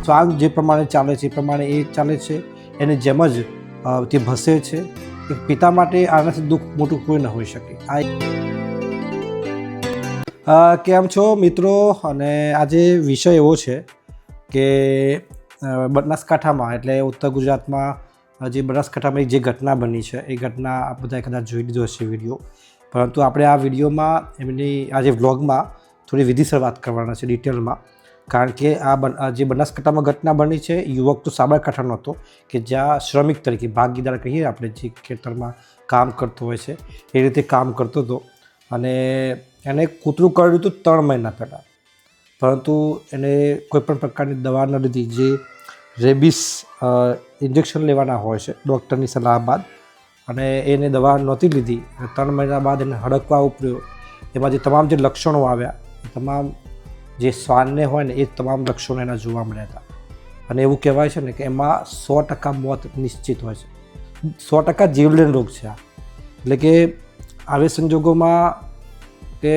શ્વાન જે પ્રમાણે ચાલે છે એ પ્રમાણે એ ચાલે છે, એની જેમ જ તે ભસે છે. એક પિતા માટે આનાથી દુઃખ મોટું કોઈ ન હોઈ શકે. કેમ છો મિત્રો? અને આજે વિષય એવો છે કે બનાસકાંઠામાં એટલે ઉત્તર ગુજરાતમાં જે બનાસકાંઠામાં જે ઘટના બની છે એ ઘટના આપ બધાએ કદાચ જોઈ લીધો હશે વિડીયો, પરંતુ આપણે આ વિડીયોમાં એમની આજે વ્લોગમાં થોડી વિધિસર વાત કરવાના છે ડિટેલમાં. કારણ કે આ જે બનાસકાંઠામાં ઘટના બની છે, યુવક તો સાબરકાંઠાનો હતો કે જ્યાં શ્રમિક તરીકે ભાગીદાર કહીએ આપણે, જે ખેતરમાં કામ કરતો હોય છે એ રીતે કામ કરતો હતો. અને એને કૂતરું કરડ્યું હતું 3 મહિના પહેલાં, પરંતુ એને કોઈપણ પ્રકારની દવા ન લીધી. જે રેબિસ ઇન્જેક્શન લેવાના હોય છે ડૉક્ટરની સલાહ બાદ, અને એને દવા નહોતી લીધી. 3 મહિના બાદ એને હડકવા ઉપડ્યો. એમાં જે તમામ જે લક્ષણો આવ્યા એ તમામ જે શ્વાનને હોય ને એ તમામ લક્ષણો એના જોવા મળ્યા હતા. અને એવું કહેવાય છે ને કે એમાં 100% મોત નિશ્ચિત હોય છે, 100% જીવલેણ રોગ છે આ. એટલે કે આવી સંજોગોમાં કે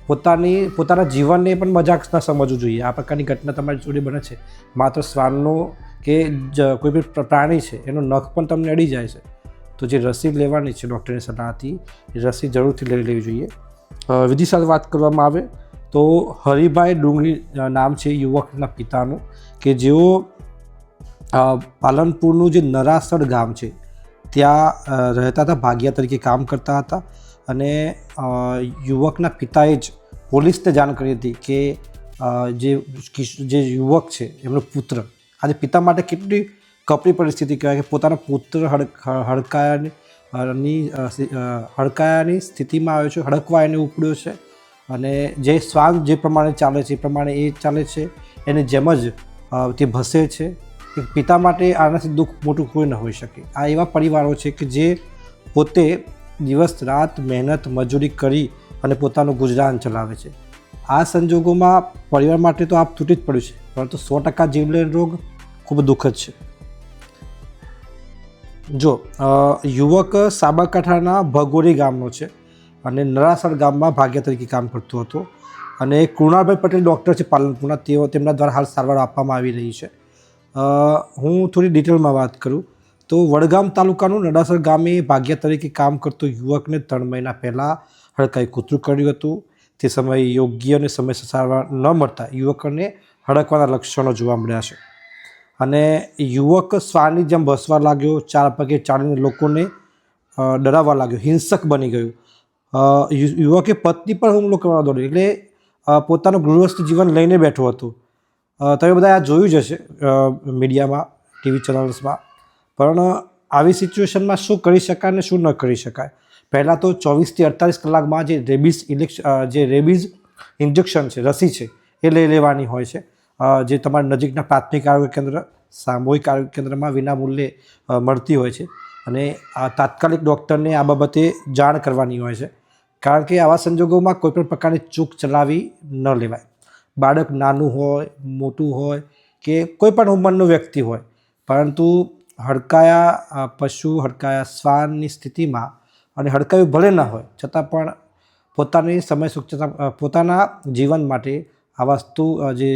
પોતાના જીવનને પણ મજાક ન સમજવું જોઈએ. આ પ્રકારની ઘટના તમારી જોડે બને છે, માત્ર શ્વાનનો કે કોઈ બી પ્રાણી છે એનો નખ પણ તમને અડી જાય છે, તો જે રસી લેવાની છે ડૉક્ટરની સલાહથી, એ રસી જરૂરથી લઈ લેવી જોઈએ. વિધિ સાથે વાત કરવામાં આવે તો હરિભાઈ ડુંગરી નામ છે યુવકના પિતાનું, કે જેઓ પાલનપુરનું જે નરાસર ગામ છે ત્યાં રહેતા હતા, ભાગિયા તરીકે કામ કરતા હતા. અને યુવકના પિતાએ જ પોલીસને જાણ કરી હતી કે જે યુવક છે એમનો પુત્ર, આજે પિતા માટે કેટલી કપરી પરિસ્થિતિ કહેવાય કે પોતાનો પુત્ર હડકાયાની સ્થિતિમાં આવ્યો છે, હડકવા એને ઉપડ્યો છે. અને જે શ્વાન જે પ્રમાણે ચાલે છે એ પ્રમાણે એ ચાલે છે, એની જેમ જ તે ભસે છે. એક પિતા માટે આનાથી દુઃખ મોટું કોઈ ન હોઈ શકે. આ એવા પરિવારો છે કે જે પોતે દિવસ રાત મહેનત મજૂરી કરી અને પોતાનું ગુજરાન ચલાવે છે. આ સંજોગોમાં પરિવાર માટે તો આપ તૂટી જ પડ્યું છે, પરંતુ 100% જીવલેણ રોગ ખૂબ દુઃખદ છે. જો યુવક સાબરકાંઠાના ભગોરી ગામનો છે અને નરાસર ગામમાં ભાગ્યા તરીકે કામ કરતો હતો. અને કૃણાલભાઈ પટેલ ડૉક્ટર છે પાલનપુરના, તેમના દ્વારા હાલ સારવાર આપવામાં આવી રહી છે. હું થોડી ડિટેલમાં વાત કરું તો વડગામ તાલુકાનું નડાસર ગામે ભાગ્યા તરીકે કામ કરતો યુવકને 3 મહિના પહેલાં હડકાઈ કૂતરું કર્યું હતું. તે સમયે યોગ્ય અને સમયસર સારવાર ન મળતા યુવકને હડકવાના લક્ષણો જોવા મળ્યા છે. અને યુવક શ્વાનની જેમ ભસવા લાગ્યો, 4 પગે ચાલીને લોકોને ડરાવવા લાગ્યો, હિંસક બની ગયું. યુવકે પત્ની પર હુમલો કરવા દોડ્યો, એટલે પોતાનું ગૃહસ્થ જીવન લઈને બેઠો હતો. તમે બધા આ જોયું જ હશે મીડિયામાં, ટીવી ચેનલ્સમાં. પણ આવી સિચ્યુએશનમાં શું કરી શકાય અને શું ન કરી શકાય? પહેલાં તો 24 થી 48 કલાકમાં જે રેબિઝ ઇન્જેક્શન છે, રસી છે, એ લઈ લેવાની હોય છે. જે તમારા નજીકના પ્રાથમિક આરોગ્ય કેન્દ્ર, સામૂહિક આરોગ્ય કેન્દ્રમાં વિનામૂલ્યે મળતી હોય છે. અને આ તાત્કાલિક ડૉક્ટરને આ બાબતે જાણ કરવાની હોય છે. કારણ કે આવા સંજોગોમાં કોઈપણ પ્રકારની ચૂક ચલાવી ન લેવાય. બાળક નાનું હોય, મોટું હોય કે કોઈ પણ ઉંમરનો વ્યક્તિ હોય, પરંતુ હડકાયા પશુ, હડકાયા શ્વાનની સ્થિતિમાં, અને હડકાયું ભલે ના હોય છતાં પણ પોતાની પોતાના જીવન માટે આ વસ્તુ જે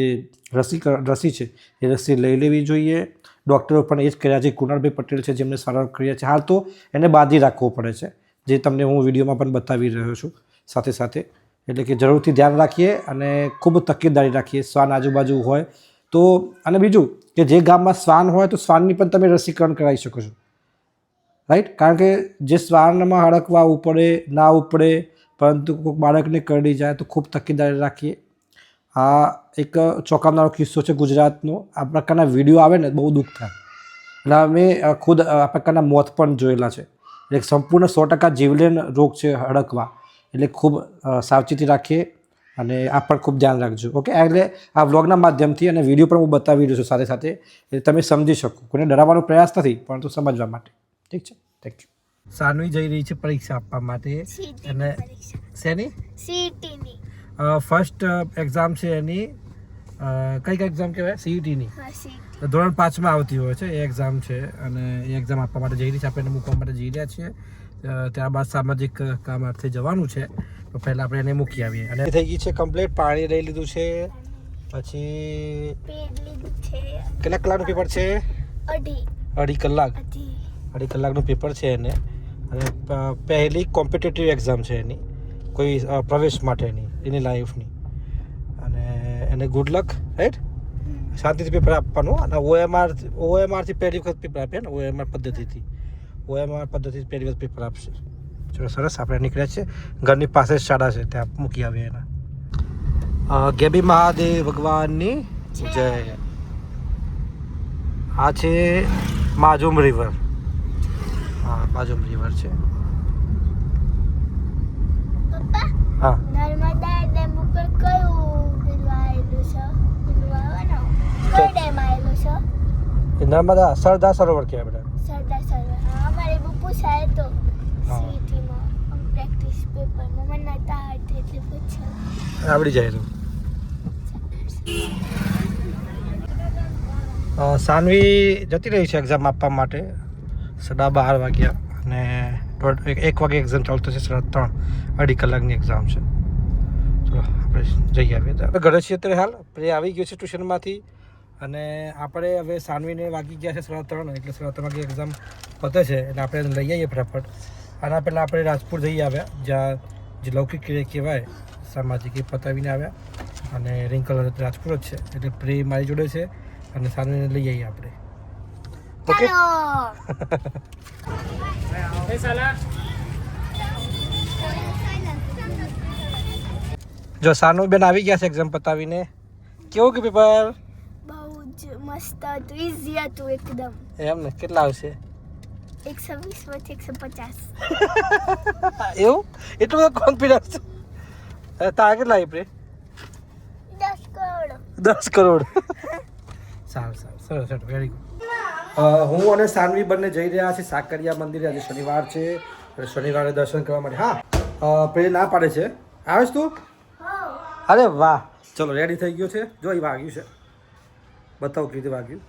રસી છે એ રસી લઈ લેવી જોઈએ. ડૉક્ટરો પણ એ જ કર્યા છે. કૃણાલભાઈ પટેલ છે જેમને સારવાર કરી છે. હાલ તો એને બાંધી રાખવો પડે છે, જે તમને હું વિડીયોમાં પણ બતાવી રહ્યો છું સાથે સાથે. એટલે કે જરૂરથી ધ્યાન રાખીએ અને ખૂબ તકેદારી રાખીએ શ્વાન આજુબાજુ હોય તો. અને બીજું કે જે ગામમાં શ્વાન હોય તો શ્વાનની પણ તમે રસીકરણ કરાવી શકો છો, રાઈટ? કારણ કે જે શ્વાનમાં હડકવા ઉપડે ના ઉપડે, પરંતુ કોઈક બાળકને કરડી જાય તો ખૂબ તકેદારી રાખીએ. આ એક ચોંકાવનારો કિસ્સો છે ગુજરાતનો. આ પ્રકારના વિડીયો આવે ને બહુ દુઃખ થાય. અને અમે ખુદ આ પ્રકારના મોત પણ જોયેલા છે. એટલે સંપૂર્ણ 100% જીવલેણ રોગ છે હડકવા. એટલે ખૂબ સાવચેતી રાખીએ અને આ પણ ખૂબ ધ્યાન રાખજો. ઓકે, એટલે આ વ્લોગના માધ્યમથી અને વિડીયો પણ હું બતાવી રહ્યો છું સાથે સાથે, એટલે તમે સમજી શકો. કોઈને ડરાવવાનો પ્રયાસ નથી, પરંતુ સમજવા માટે. ઠીક છે, થેન્ક યુ. સાનવી જઈ રહી છે પરીક્ષા આપવા માટે. અને શેની? સીઈટીની. ફર્સ્ટ એક્ઝામ છે એની. કઈ એક્ઝામ કહેવાય? સીઈટીની. ધોરણ 5માં આવતી હોય છે એ એક્ઝામ છે. અને એ એક્ઝામ આપવા માટે જઈ રહી છે. આપણે એને મૂકવા માટે જઈ રહ્યા છીએ. ત્યારબાદ સામાજિક કામ અર્થે જવાનું છે, તો પહેલાં આપણે એને મૂકી આવીએ. અને થઈ ગઈ છે કમ્પ્લીટ. પાણી લઈ લીધું છે પછી પેલી છે કેટલા કલાકનું પેપર છે? અઢી કલાકનું પેપર છે એને. અને પહેલી કોમ્પિટિટિવ એક્ઝામ છે એની, કોઈ પ્રવેશ માટેની એની લાઈફની. અને એને ગુડ લક, રાઈટ. શાંતિથી પેપર આપવાનું. અને ઓએમઆરથી પહેલી વખત પેપર આપે ને, ઓએમઆર પદ્ધતિથી પહેલી વખત પેપર આપશે. ચલો સરસ, આપણે નીકળ્યા છે. ઘરની પાસે જ શાળા છે, ત્યાં મૂકી આવીએ એના. ગેબી મહાદેવ ભગવાનની જય. આ છે માજુમ રિવર. હા, માજુમ રિવર છે. પપ્પા હા, નર્મદા ડેમ ઉપર કયું પેલું આવેલું છે? પેલું આવે ને કયો ડેમ આવેલો છે? એ નર્મદા સરદાર સરોવર કહેવાય બેટા. સરદાર સરોવર. હા, અમારે બહુ પૂછાય તો હા. સીટીમાં પ્રેક્ટિસ પેપરમાં મને નતા આવડતું એટલે પૂછ્યું. આવડી જાય તો. સાનવી જતી રહી છે એક્ઝામ આપવા માટે. 12:30 વાગ્યા અને 1 વાગે એક્ઝામ ચાલુ થશે. 3:30 અઢી કલાકની એક્ઝામ છે. તો આપણે જઈ આવીએ. ઘરે છીએ અત્યારે હાલ. પ્રે આવી ગયો છે ટ્યુશનમાંથી. અને આપણે હવે સાનવીને વાગી ગયા છે 3:30, એટલે 3:30 વાગે એક્ઝામ પતે છે એટલે આપણે એને લઈ આવીએ ફટાફટ. આના પહેલાં આપણે રાજપુર જઈ આવ્યા, જ્યાં જે લૌકિક ક્રિયા કહેવાય સામાજિક, એ પતાવીને આવ્યા. અને રિંકલ રાજપુર જ છે, એટલે પ્રે મારી જોડે છે અને સાનવીને લઈ આવીએ આપણે. ઓકે. જો સાનુબેન આવી ગયા છે એક્ઝામ પતાવીને. કેવું કે પેપર? બહુ જ મસ્ત હતું, ઈઝી હતું એકદમ. એમ ને? કેટલા આવશે? 120 માંથી 150. એવું? એટલું બધું કોન્ફિડન્સ? તારા કેટલા આવી પ્રે? 10 કરોડ. 10 કરોડ. સારું, સરસ, વેરી ગુડ. હું અને સાનવી બંને જઈ રહ્યા છે સાકરિયા મંદિરે. આજે શનિવાર છે, શનિવારે દર્શન કરવા માટે. હા, પેલી ના પાડે છે. આવેશ તું? અરે વાહ, ચલો રેડી થઈ ગયો છે. જો એ વાગ્યું છે, બતાવું કેવી રીતે વાગ્યું.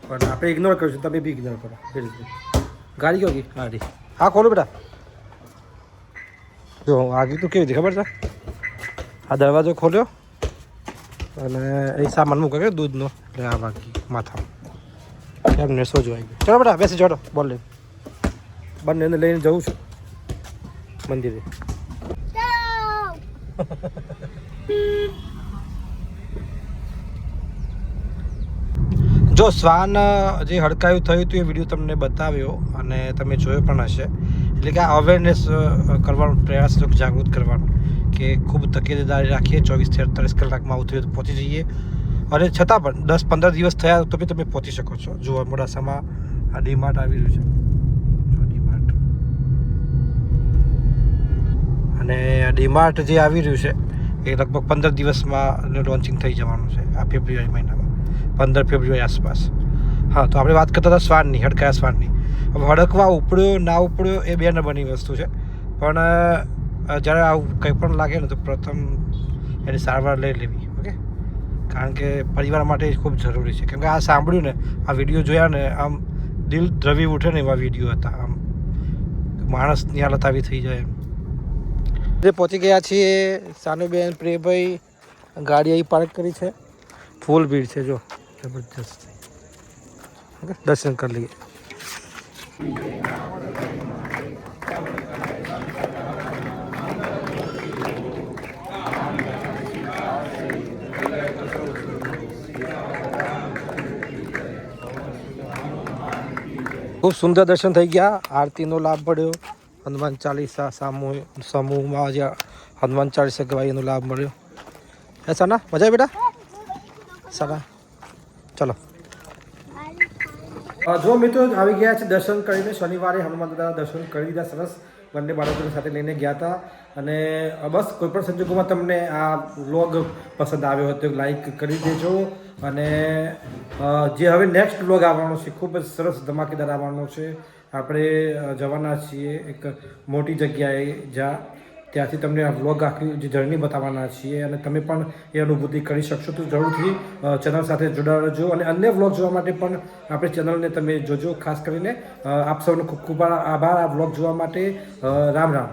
પણ આપણે ઇગ્નોર કરીશું, તમે બી ઇગ્નોર કરો. Very good. ગાડી કેવી ગઈ? ગાડી હા, ખોલો બેટા. જો વાગ્યું તું કેવી રીતે ખબર છે? આ દરવાજો ખોલ્યો અને એ સામાન મૂકે કે દૂધનો, એટલે આ વાગી માથામાં. એમને સોજો આવી ગયો. ચલો બેટા બેસી ચડો. બોલ લઈને બંનેને લઈને જવું છું મંદિરે. જો શ્વાન જે હડકાયું થયું હતું એ વિડીયો તમને બતાવ્યો અને તમે જોયો પણ હશે. એટલે કે આ અવેરનેસ કરવાનો પ્રયાસ, જાગૃત કરવાનો કે ખૂબ તકેદારી રાખીએ. 24 થી 48 કલાકમાં આવું થયું તો પહોંચી જઈએ. અને છતાં પણ 10-15 દિવસ થયા તો બી તમે પહોંચી શકો છો. જુઓ મોડાસામાં આ ડીમાર્ટ આવી રહ્યું છે. જો ડીમાર્ટ, અને આ ડીમાર્ટ જે આવી રહ્યું છે એ લગભગ 15 દિવસમાં લોન્ચિંગ થઈ જવાનું છે. આ ફેબ્રુઆરી મહિનામાં, 15 ફેબ્રુઆરી આસપાસ. હા, તો આપણે વાત કરતા હતા શ્વાનની, હડકાયા શ્વાનની. હવે હડકવા ઉપડ્યો ના ઉપડ્યો એ 2 નંબરની વસ્તુ છે. પણ જ્યારે આવું કંઈ પણ લાગે ને તો પ્રથમ એની સારવાર લઈ લેવી. ઓકે, કારણ કે પરિવાર માટે ખૂબ જરૂરી છે. કેમ કે આ સાંભળ્યું ને, આ વિડીયો જોયા ને, આમ દિલ દ્રવી ઉઠે ને એવા વિડીયો હતા. આમ માણસની હાલત આવી થઈ જાય એમ. પહોંચી ગયા છીએ. સાનુબેન, પ્રિયભાઈ ગાડી અહીં પાર્ક કરી છે. ફૂલ ભીડ છે, જો જબરજસ્ત. ઓકે, દર્શન કરી લઈએ. ખૂબ સુંદર દર્શન થઈ ગયા. આરતીનો લાભ મળ્યો. હનુમાન ચાલીસા સમૂહમાં જે હનુમાન ચાલીસા ગવાય એનો લાભ મળ્યો. હે સાના, મજા આવી બેટા? સાના, ચલો. જો મિત્રો આવી ગયા છે દર્શન કરીને. શનિવારે હનુમાન દાદાના દર્શન કરી દીધા સરસ. બંને બાળકોને સાથે લઈને ગયા હતા. અને બસ કોઈપણ સંજોગોમાં તમને આ વ્લોગ પસંદ આવ્યો હોય તો લાઈક કરી દેજો. અને જે હવે નેક્સ્ટ વ્લોગ આવવાનો છે, ખૂબ જ સરસ ધમાકેદાર આવવાનો છે. આપણે જવાના છીએ એક મોટી જગ્યાએ, જ્યાં ત્યાંથી તમને આ વ્લોગ આખી જે જર્ની બતાવવાના છીએ. અને તમે પણ એ અનુભૂતિ કરી શકશો. તો જરૂરથી ચેનલ સાથે જોડાયેલા રહેજો. અને અન્ય વ્લોગ જોવા માટે પણ આપણે ચેનલને તમે જોજો. ખાસ કરીને આપ સૌનો ખૂબ ખૂબ આભાર આ વ્લોગ જોવા માટે. રામ રામ.